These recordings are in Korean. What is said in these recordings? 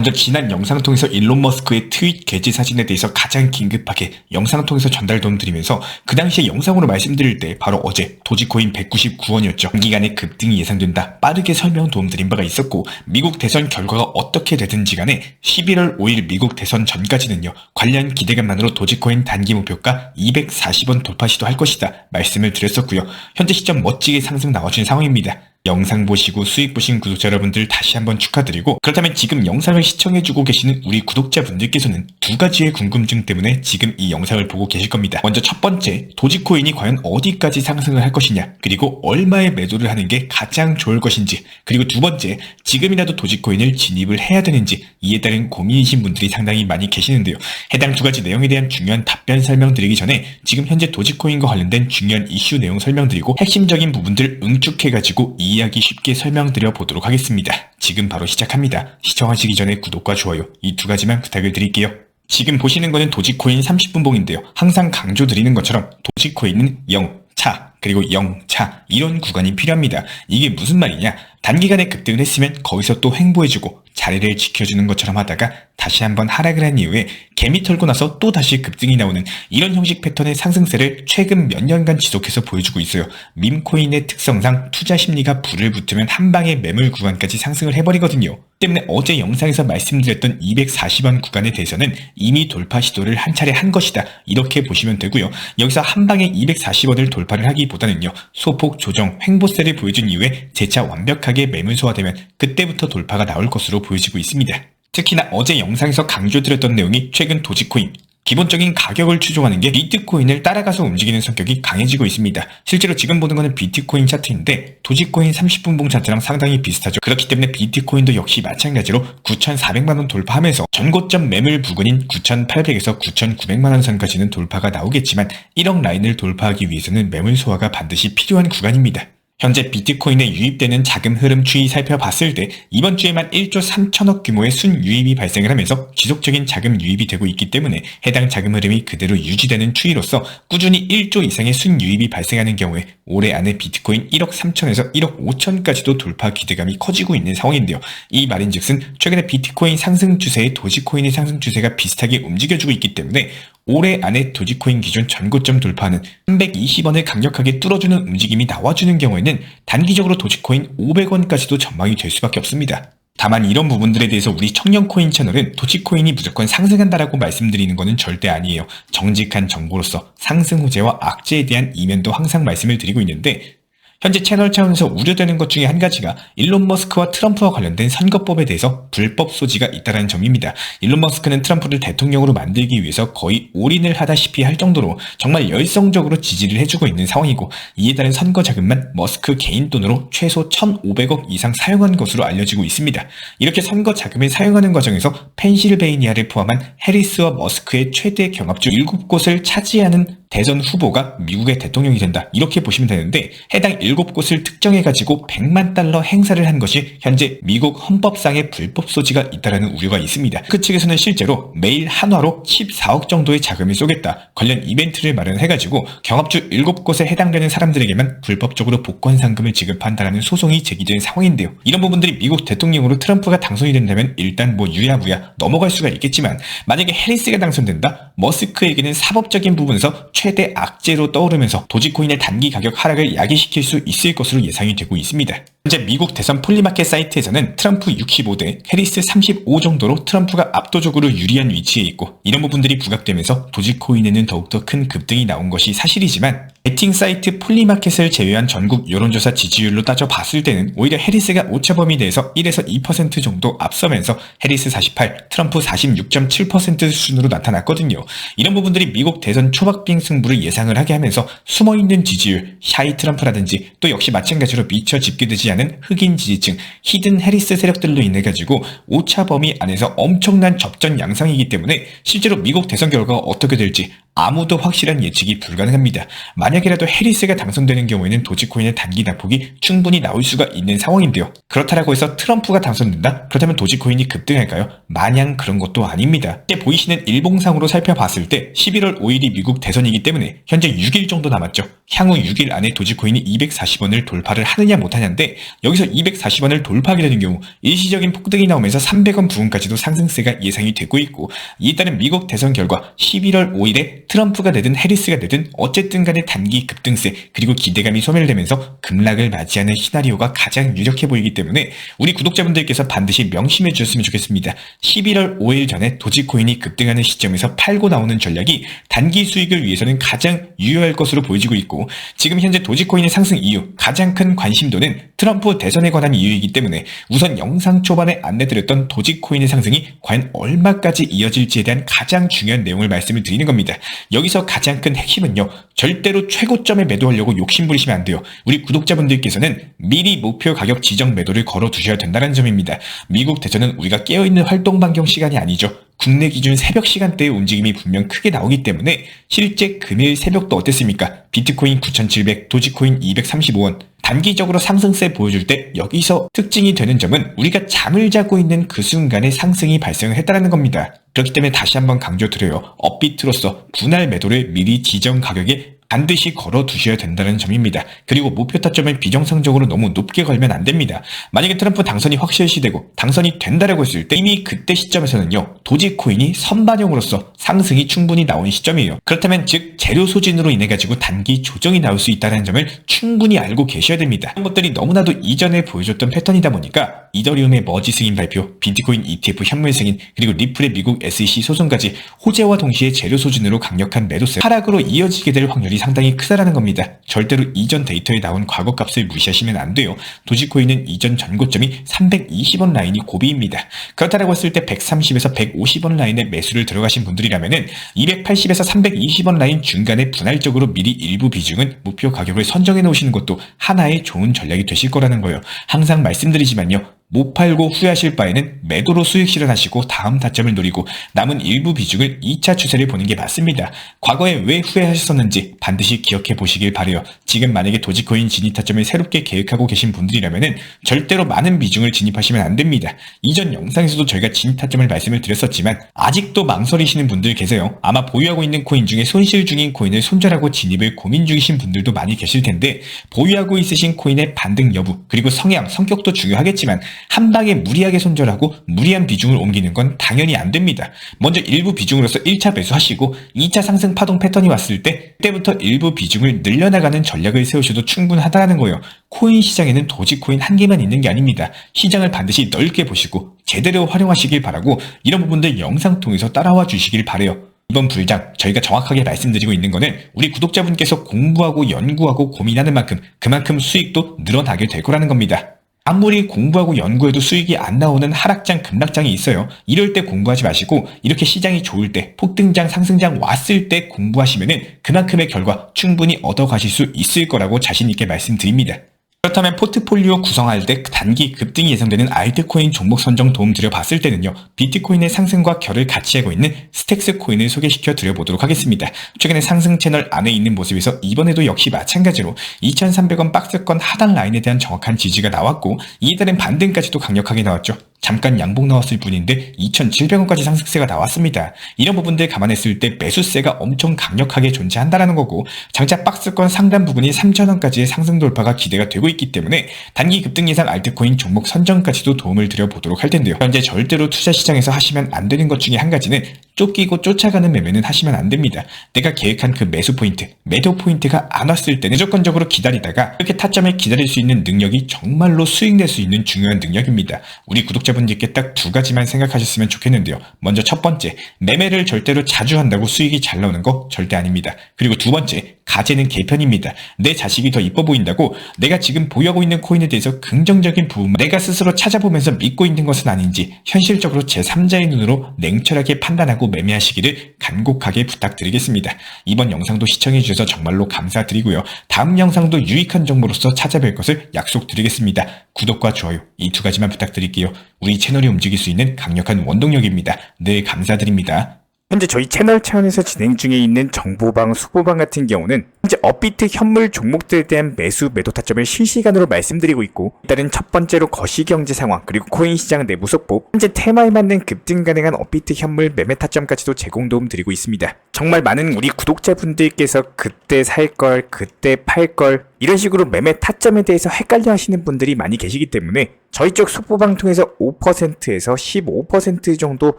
먼저 지난 영상을 통해서 일론 머스크의 트윗 게재 사진에 대해서 가장 긴급하게 영상을 통해서 전달 도움드리면서 그 당시에 영상으로 말씀드릴 때 바로 어제 도지코인 199원이었죠. 단기간에 급등이 예상된다. 빠르게 설명 도움드린 바가 있었고 미국 대선 결과가 어떻게 되든지 간에 11월 5일 미국 대선 전까지는요. 관련 기대감만으로 도지코인 단기 목표가 240원 돌파 시도할 것이다. 말씀을 드렸었고요. 현재 시점 멋지게 상승 나와준 상황입니다. 영상 보시고 수익 보신 구독자 여러분들 다시 한번 축하드리고, 그렇다면 지금 영상을 시청해주고 계시는 우리 구독자분들께서는 두 가지의 궁금증 때문에 지금 이 영상을 보고 계실 겁니다. 먼저 첫 번째, 도지코인이 과연 어디까지 상승을 할 것이냐, 그리고 얼마에 매도를 하는 게 가장 좋을 것인지, 그리고 두 번째, 지금이라도 도지코인을 진입을 해야 되는지, 이에 따른 고민이신 분들이 상당히 많이 계시는데요. 해당 두 가지 내용에 대한 중요한 답변 설명드리기 전에 지금 현재 도지코인과 관련된 중요한 이슈 내용 설명드리고 핵심적인 부분들 응축해가지고 이 이야기 쉽게 설명드려 보도록 하겠습니다. 지금 바로 시작합니다. 시청하시기 전에 구독과 좋아요 이 두 가지만 부탁을 드릴게요. 지금 보시는 거는 도지코인 30분봉인데요. 항상 강조드리는 것처럼 도지코인은 0차 그리고 0차 이런 구간이 필요합니다. 이게 무슨 말이냐? 단기간에 급등을 했으면 거기서 또 횡보해주고 자리를 지켜주는 것처럼 하다가 다시 한번 하락을 한 이후에 개미 털고 나서 또 다시 급등이 나오는 이런 형식 패턴의 상승세를 최근 몇 년간 지속해서 보여주고 있어요. 밈코인의 특성상 투자 심리가 불을 붙으면 한 방에 매물 구간까지 상승을 해버리거든요. 때문에 어제 영상에서 말씀드렸던 240원 구간에 대해서는 이미 돌파 시도를 한 차례 한 것이다. 이렇게 보시면 되고요. 여기서 한 방에 240원을 돌파를 하기보다는요. 소폭 조정, 횡보세를 보여준 이후에 재차 완벽하게 매물 소화되면 그때부터 돌파가 나올 것으로 보여지고 있습니다. 특히나 어제 영상에서 강조드렸던 내용이 최근 도지코인, 기본적인 가격을 추종하는 게 비트코인을 따라가서 움직이는 성격이 강해지고 있습니다. 실제로 지금 보는 거는 비트코인 차트인데 도지코인 30분봉 차트랑 상당히 비슷하죠. 그렇기 때문에 비트코인도 역시 마찬가지로 9,400만원 돌파하면서 전고점 매물 부근인 9,800에서 9,900만원 선까지는 돌파가 나오겠지만 1억 라인을 돌파하기 위해서는 매물 소화가 반드시 필요한 구간입니다. 현재 비트코인에 유입되는 자금 흐름 추이 살펴봤을 때 이번 주에만 1조 3천억 규모의 순유입이 발생을 하면서 지속적인 자금 유입이 되고 있기 때문에 해당 자금 흐름이 그대로 유지되는 추이로서 꾸준히 1조 이상의 순유입이 발생하는 경우에 올해 안에 비트코인 1억 3천에서 1억 5천까지도 돌파 기대감이 커지고 있는 상황인데요. 이 말인즉슨 최근에 비트코인 상승 추세에 도지코인의 상승 추세가 비슷하게 움직여주고 있기 때문에 올해 안에 도지코인 기존 전고점 돌파하는 320원을 강력하게 뚫어주는 움직임이 나와주는 경우에는 단기적으로 도지코인 500원까지도 전망이 될 수밖에 없습니다. 다만 이런 부분들에 대해서 우리 청년코인 채널은 도지코인이 무조건 상승한다라고 말씀드리는 것은 절대 아니에요. 정직한 정보로서 상승 호재와 악재에 대한 이면도 항상 말씀을 드리고 있는데, 현재 채널 차원에서 우려되는 것 중에 한 가지가 일론 머스크와 트럼프와 관련된 선거법에 대해서 불법 소지가 있다는 점입니다. 일론 머스크는 트럼프를 대통령으로 만들기 위해서 거의 올인을 하다시피 할 정도로 정말 열성적으로 지지를 해주고 있는 상황이고, 이에 따른 선거 자금만 머스크 개인 돈으로 최소 1,500억 이상 사용한 것으로 알려지고 있습니다. 이렇게 선거 자금을 사용하는 과정에서 펜실베이니아를 포함한 해리스와 머스크의 최대 경합주 7곳을 차지하는 대선 후보가 미국의 대통령이 된다. 이렇게 보시면 되는데, 해당 7곳을 특정해가지고 100만 달러 행사를 한 것이 현재 미국 헌법상의 불법 소지가 있다는 우려가 있습니다. 그 측에서는 실제로 매일 한화로 14억 정도의 자금을 쏘겠다. 관련 이벤트를 마련해가지고 경합주 7곳에 해당되는 사람들에게만 불법적으로 복권 상금을 지급한다는 소송이 제기된 상황인데요. 이런 부분들이 미국 대통령으로 트럼프가 당선이 된다면 일단 유야무야 넘어갈 수가 있겠지만, 만약에 해리스가 당선된다? 머스크에게는 사법적인 부분에서 최대 악재로 떠오르면서 도지코인의 단기 가격 하락을 야기시킬 수 있을 것으로 예상이 되고 있습니다. 현재 미국 대선 폴리마켓 사이트에서는 트럼프 65대 해리스 35 정도로 트럼프가 압도적으로 유리한 위치에 있고, 이런 부분들이 부각되면서 도지코인에는 더욱더 큰 급등이 나온 것이 사실이지만, 베팅 사이트 폴리마켓을 제외한 전국 여론조사 지지율로 따져봤을 때는 오히려 해리스가 오차범위 내에서 1에서 2% 정도 앞서면서 해리스 48, 트럼프 46.7% 수준으로 나타났거든요. 이런 부분들이 미국 대선 초박빙 승부를 예상을 하게 하면서 숨어있는 지지율, 샤이 트럼프라든지 또 역시 마찬가지로 미처 집계되지 않은 흑인 지지층, 히든 해리스 세력들로 인해 가지고 오차 범위 안에서 엄청난 접전 양상이기 때문에 실제로 미국 대선 결과가 어떻게 될지 아무도 확실한 예측이 불가능합니다. 만약이라도 해리스가 당선되는 경우에는 도지코인의 단기 낙폭이 충분히 나올 수가 있는 상황인데요. 그렇다고 해서 트럼프가 당선된다? 그렇다면 도지코인이 급등할까요? 마냥 그런 것도 아닙니다. 이제 보이시는 일봉상으로 살펴봤을 때 11월 5일이 미국 대선이기 때문에 현재 6일 정도 남았죠. 향후 6일 안에 도지코인이 240원을 돌파를 하느냐 못하냐인데, 여기서 240원을 돌파하게 되는 경우 일시적인 폭등이 나오면서 300원 부근까지도 상승세가 예상이 되고 있고, 이에 따른 미국 대선 결과 11월 5일에 트럼프가 되든 해리스가 되든 어쨌든 간에 단기 급등세 그리고 기대감이 소멸되면서 급락을 맞이하는 시나리오가 가장 유력해 보이기 때문에 우리 구독자분들께서 반드시 명심해 주셨으면 좋겠습니다. 11월 5일 전에 도지코인이 급등하는 시점에서 팔고 나오는 전략이 단기 수익을 위해서는 가장 유효할 것으로 보여지고 있고, 지금 현재 도지코인의 상승 이유 가장 큰 관심도는 트럼프 대선에 관한 이유이기 때문에 우선 영상 초반에 안내드렸던 도지코인의 상승이 과연 얼마까지 이어질지에 대한 가장 중요한 내용을 말씀을 드리는 겁니다. 여기서 가장 큰 핵심은요, 절대로 최고점에 매도하려고 욕심부리시면 안 돼요. 우리 구독자분들께서는 미리 목표 가격 지정 매도를 걸어두셔야 된다는 점입니다. 미국 대선은 우리가 깨어있는 활동 반경 시간이 아니죠. 국내 기준 새벽 시간대의 움직임이 분명 크게 나오기 때문에 실제 금요일 새벽도 어땠습니까? 비트코인 9,700, 도지코인 235원. 단기적으로 상승세 보여줄 때 여기서 특징이 되는 점은 우리가 잠을 자고 있는 그 순간에 상승이 발생을 했다는 겁니다. 그렇기 때문에 다시 한번 강조드려요. 업비트로서 분할 매도를 미리 지정 가격에 반드시 걸어두셔야 된다는 점입니다. 그리고 목표 타점을 비정상적으로 너무 높게 걸면 안 됩니다. 만약에 트럼프 당선이 확실시되고 당선이 된다라고 했을 때 이미 그때 시점에서는요, 도지코인이 선반영으로서 상승이 충분히 나온 시점이에요. 그렇다면 즉 재료 소진으로 인해 가지고 단기 조정이 나올 수 있다는 점을 충분히 알고 계셔야 됩니다. 이런 것들이 너무나도 이전에 보여줬던 패턴이다 보니까 이더리움의 머지 승인 발표, 비트코인 ETF 현물 승인, 그리고 리플의 미국 SEC 소송까지 호재와 동시에 재료 소진으로 강력한 매도세, 하락으로 이어지게 될 확률이 상당히 크다라는 겁니다. 절대로 이전 데이터에 나온 과거 값을 무시하시면 안 돼요. 도지코인은 이전 전고점이 320원 라인이 고비입니다. 그렇다고 했을 때 130에서 150원 라인에 매수를 들어가신 분들이라면은 280에서 320원 라인 중간에 분할적으로 미리 일부 비중은 목표 가격을 선정해 놓으시는 것도 하나의 좋은 전략이 되실 거라는 거예요. 항상 말씀드리지만요, 못 팔고 후회하실 바에는 매도로 수익 실현하시고 다음 타점을 노리고 남은 일부 비중을 2차 추세를 보는 게 맞습니다. 과거에 왜 후회하셨었는지 반드시 기억해 보시길 바래요. 지금 만약에 도지코인 진입 타점을 새롭게 계획하고 계신 분들이라면 절대로 많은 비중을 진입하시면 안 됩니다. 이전 영상에서도 저희가 진입 타점을 말씀을 드렸었지만 아직도 망설이시는 분들 계세요. 아마 보유하고 있는 코인 중에 손실 중인 코인을 손절하고 진입을 고민 중이신 분들도 많이 계실 텐데, 보유하고 있으신 코인의 반등 여부 그리고 성향, 성격도 중요하겠지만 한 방에 무리하게 손절하고 무리한 비중을 옮기는 건 당연히 안 됩니다. 먼저 일부 비중으로서 1차 매수하시고 2차 상승 파동 패턴이 왔을 때 그때부터 일부 비중을 늘려나가는 전략을 세우셔도 충분하다는 거예요. 코인 시장에는 도지코인 한 개만 있는 게 아닙니다. 시장을 반드시 넓게 보시고 제대로 활용하시길 바라고 이런 부분들 영상 통해서 따라와 주시길 바래요. 이번 불장 저희가 정확하게 말씀드리고 있는 거는 우리 구독자분께서 공부하고 연구하고 고민하는 만큼 그만큼 수익도 늘어나게 될 거라는 겁니다. 아무리 공부하고 연구해도 수익이 안 나오는 하락장, 급락장이 있어요. 이럴 때 공부하지 마시고 이렇게 시장이 좋을 때, 폭등장, 상승장 왔을 때 공부하시면은 그만큼의 결과 충분히 얻어가실 수 있을 거라고 자신 있게 말씀드립니다. 그렇다면 포트폴리오 구성할 때 단기 급등이 예상되는 알트코인 종목 선정 도움 드려봤을 때는요, 비트코인의 상승과 결을 같이 하고 있는 스택스 코인을 소개시켜 드려보도록 하겠습니다. 최근에 상승 채널 안에 있는 모습에서 이번에도 역시 마찬가지로 2,300원 박스권 하단 라인에 대한 정확한 지지가 나왔고, 이에 따른 반등까지도 강력하게 나왔죠. 잠깐 양봉 나왔을 뿐인데 2,700원까지 상승세가 나왔습니다. 이런 부분들 감안했을 때 매수세가 엄청 강력하게 존재한다는 거고, 장차 박스권 상단 부분이 3,000원까지의 상승 돌파가 기대가 되고 있기 때문에 단기 급등 예상 알트코인 종목 선정까지도 도움을 드려보도록 할 텐데요. 현재 절대로 투자 시장에서 하시면 안 되는 것 중에 한 가지는 쫓기고 쫓아가는 매매는 하시면 안 됩니다. 내가 계획한 그 매수 포인트, 매도 포인트가 안 왔을 때는 무조건적으로 기다리다가 이렇게 타점을 기다릴 수 있는 능력이 정말로 수익 낼 수 있는 중요한 능력입니다. 우리 구독자분들께 딱 두 가지만 생각하셨으면 좋겠는데요. 먼저 첫 번째, 매매를 절대로 자주 한다고 수익이 잘 나오는 거 절대 아닙니다. 그리고 두 번째, 가제는 개편입니다. 내 자식이 더 이뻐 보인다고 내가 지금 보유하고 있는 코인에 대해서 긍정적인 부분만 내가 스스로 찾아보면서 믿고 있는 것은 아닌지 현실적으로 제3자의 눈으로 냉철하게 판단하고 매매하시기를 간곡하게 부탁드리겠습니다. 이번 영상도 시청해주셔서 정말로 감사드리고요. 다음 영상도 유익한 정보로서 찾아뵐 것을 약속드리겠습니다. 구독과 좋아요 이 두 가지만 부탁드릴게요. 우리 채널이 움직일 수 있는 강력한 원동력입니다. 늘 감사드립니다. 현재 저희 채널 차원에서 진행 중에 있는 정보방, 수보방 같은 경우는 현재 업비트 현물 종목들에 대한 매수, 매도 타점을 실시간으로 말씀드리고 있고, 일단은 첫 번째로 거시경제 상황, 그리고 코인 시장 내부 속보, 현재 테마에 맞는 급등 가능한 업비트 현물 매매 타점까지도 제공 도움 드리고 있습니다. 정말 많은 우리 구독자분들께서 그때 살 걸, 그때 팔 걸, 이런 식으로 매매 타점에 대해서 헷갈려 하시는 분들이 많이 계시기 때문에 저희 쪽 속보방 통해서 5%에서 15% 정도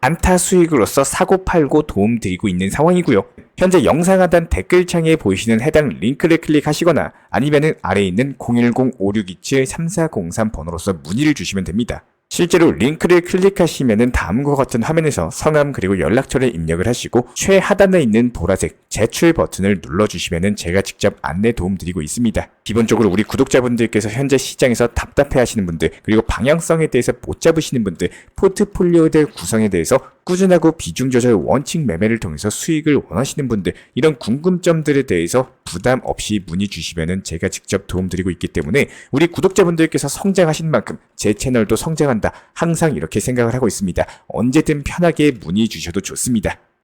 안타 수익으로서 사고 팔고 도움 드리고 있는 상황이고요. 현재 영상 하단 댓글창에 보이시는 해당 링크를 클릭하시거나 아니면은 아래에 있는 010-5627-3403 번호로서 문의를 주시면 됩니다. 실제로 링크를 클릭하시면은 다음과 같은 화면에서 성함 그리고 연락처를 입력을 하시고 최하단에 있는 보라색 제출 버튼을 눌러주시면은 제가 직접 안내 도움 드리고 있습니다. 기본적으로 우리 구독자분들께서 현재 시장에서 답답해 하시는 분들, 그리고 방향성에 대해서 못 잡으시는 분들, 포트폴리오들 구성에 대해서 꾸준하고 비중 조절 원칙 매매를 통해서 수익을 원하시는 분들, 이런 궁금점들에 대해서 부담 없이 문의 주시면은 제가 직접 도움 드리고 있기 때문에 우리 구독자분들께서 성장하신 만큼 제 채널도 성장한다, 항상 이렇게 생각을 하고 있습니다. 언제든 편하게 문의 주셔도 좋습니다.